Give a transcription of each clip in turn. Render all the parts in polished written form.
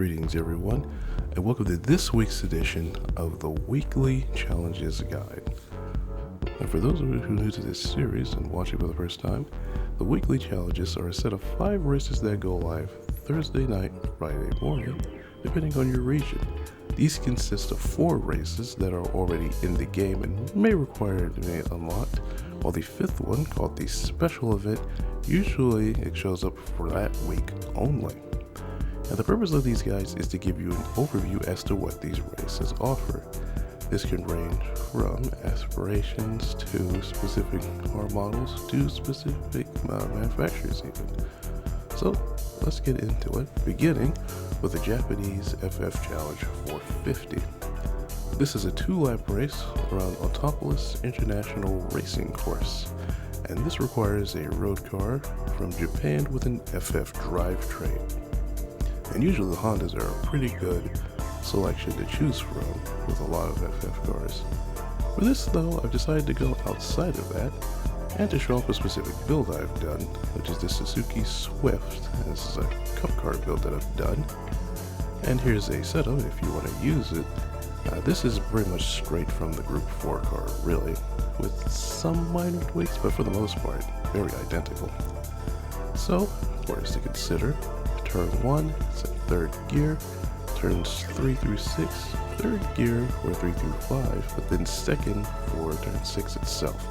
Greetings everyone, and welcome to this week's edition of the Weekly Challenges Guide. And for those of you who are new to this series and watching for the first time, the Weekly Challenges are a set of 5 races that go live Thursday night, Friday morning, depending on your region. These consist of 4 races that are already in the game and may require to be unlocked, while the 5th one, called the Special Event, usually it shows up for that week only. And the purpose of these guides is to give you an overview as to what these races offer. This can range from aspirations to specific car models to specific manufacturers even. So let's get into it, beginning with the Japanese FF Challenge 450. This is a 2-lap race around Autopolis International Racing Course, and this requires a road car from Japan with an FF drivetrain. And usually the Hondas are a pretty good selection to choose from with a lot of FF cars. For this though, I've decided to go outside of that and to show off a specific build I've done, which is the Suzuki Swift. This is a cup car build that I've done. And here's a setup if you want to use it. This is pretty much straight from the Group 4 car, really, with some minor tweaks, but for the most part, very identical. So, points to consider. Turn 1, set 3rd gear, turns 3 through 6, 3rd gear for 3 through 5, but then 2nd for turn 6 itself.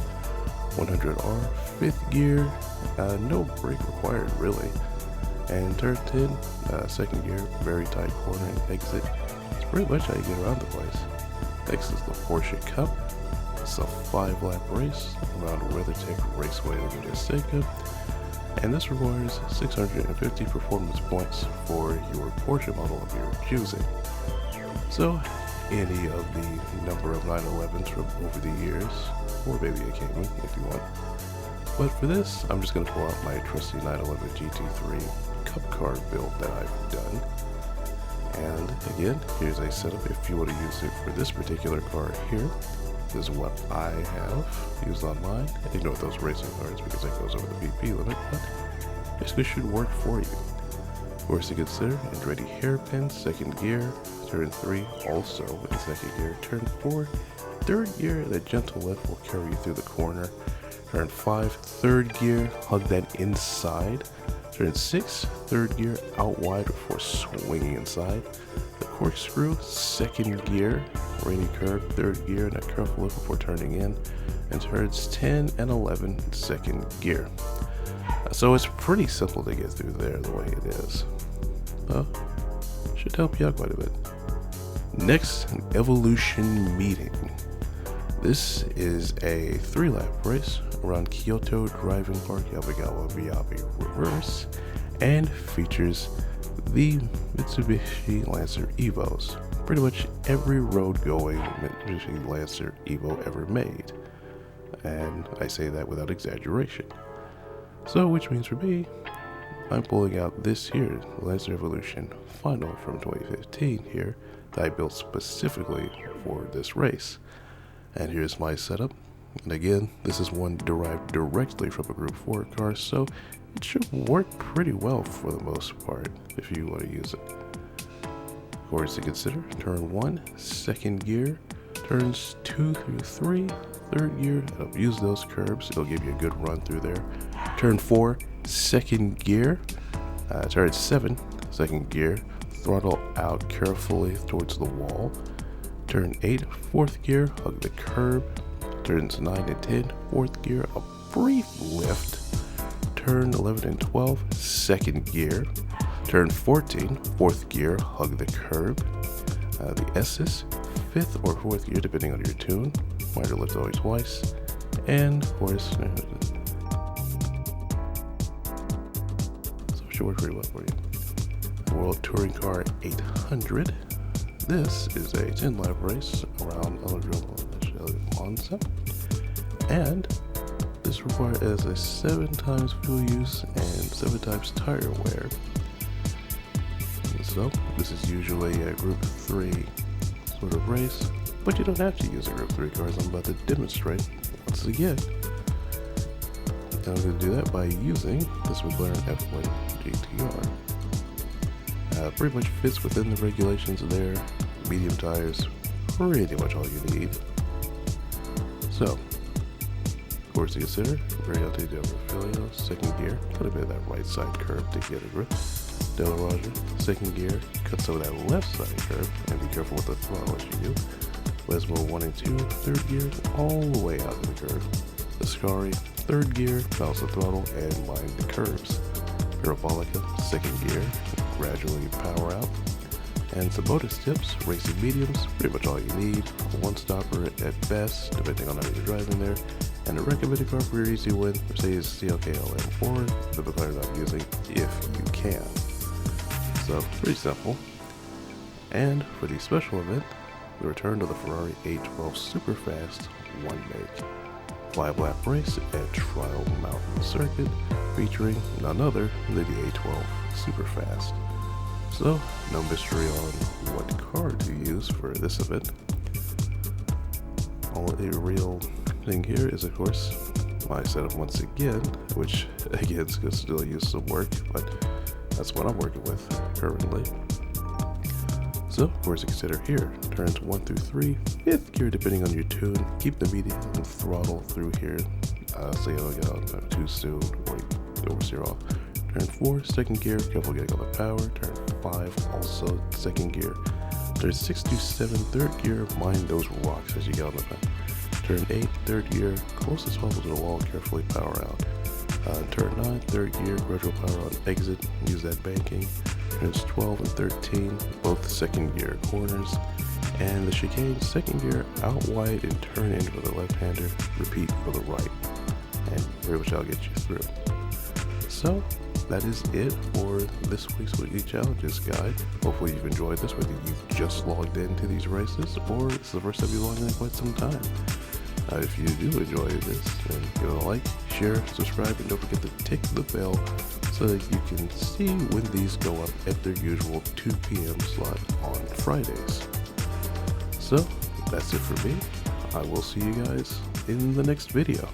100R, 5th gear, no brake required really, and turn 10, 2nd gear, very tight corner and exit. It's pretty much how you get around the place. Next is the Porsche Cup. It's a 5-lap race around Weathertech Raceway Laguna, Seca. And this requires 650 performance points for your Porsche model of your choosing. So, any of the number of 911s from over the years, or maybe a Cayman if you want. But for this, I'm just going to pull out my trusty 911 GT3 Cup car build that I've done. And again, here's a setup if you want to use it for this particular car here. This is what I have used on mine. Ignore those racing cards because that goes over the PP limit, but basically should work for you. Course to consider, Andretti hairpin, 2nd gear, turn 3 also in 2nd gear, turn 4, 3rd gear, the gentle lift will carry you through the corner, turn 5, 3rd gear, hug that inside, turn 6, 3rd gear, out wide before swinging inside, the corkscrew, 2nd gear, rainy curve, 3rd gear, and a careful lift before turning in, and turns 10 and 11 in 2nd gear. So it's pretty simple to get through there the way it is. Should help you out quite a bit. Next, an Evolution Meeting. This is a 3-lap race around Kyoto Driving Park Yamigawa+Miyabi reverse and features the Mitsubishi Lancer Evos. Pretty much every road-going Mitsubishi Lancer Evo ever made. And I say that without exaggeration. So, which means for me, I'm pulling out this here, Lancer Evolution Final from 2015 here, that I built specifically for this race. And here's my setup. And again, this is one derived directly from a Group 4 car, so it should work pretty well for the most part if you want to use it. Course to consider, turn 1, 2nd gear, turns 2 through 3, 3rd gear, use those curbs, it'll give you a good run through there. Turn 4, 2nd gear, turn 7, 2nd gear, throttle out carefully towards the wall. Turn 8, 4th gear, hug the curb. Turns 9 and 10, 4th gear, a brief lift. Turn 11 and 12, 2nd gear. Turn 14, 4th gear, hug the curb. The S's, 5th or 4th gear depending on your tune. Minor lift always twice. And of course, so it should work pretty well for you. World Touring Car 800. This is a 10-lap race around Autodromo Monza. And this requires a 7 times fuel use and 7 times tire wear. So, this is usually a Group 3 sort of race, but you don't have to use a Group 3 car as I'm about to demonstrate once again. And I'm going to do that by using this McLaren F1 GTR. Pretty much fits within the regulations there. Medium tires, pretty much all you need. So, of course to consider, Variante del Refilio, second gear, put a bit of that right side curve to get a grip. Del Roger, second gear, cut some of that left side curve, and be careful with the throttle as you do. Lesmo 1 and 2, third gear, all the way out to the curve. The Scari, third gear, balance the throttle, and mind the curves. Parabolica, second gear, gradually power out. And some bonus tips, racing mediums, pretty much all you need. A one-stopper at best, depending on how you're driving there. And a recommended car for your easy win, Mercedes CLK LM, or the McLaren I'm using, if you can. So, pretty simple. And for the special event, the return of the Ferrari 812 Superfast 1-make 5-lap race at Trial Mountain Circuit, featuring none other than the 812 Superfast. So, no mystery on what car to use for this event. Only real thing here is, of course, my setup once again, which again is going to still use some work, but that's what I'm working with currently. So, of course, consider here, turns 1 through 3, 5th gear depending on your tune, keep the medium and throttle through here, so you don't get out too soon or you oversteer off. Turn 4, second gear, careful getting all the power. Turn 5, also second gear. Turn 6 to 7, third gear, mind those rocks as you get on the path. Turn 8, third gear, close as possible to the wall, carefully power out. Turn 9, third gear, gradual power on exit, use that banking. Turns 12 and 13, both second gear corners. And the chicane, second gear, out wide and turn in for the left-hander, repeat for the right. And pretty much I'll get you through. So, that is it for this week's Weekly Challenges guide. Hopefully you've enjoyed this, whether you've just logged into these races or it's the first time you logged in quite some time. If you do enjoy this, then give it a like, share, subscribe, and don't forget to tick the bell so that you can see when these go up at their usual 2 p.m. slot on Fridays. So, that's it for me. I will see you guys in the next video.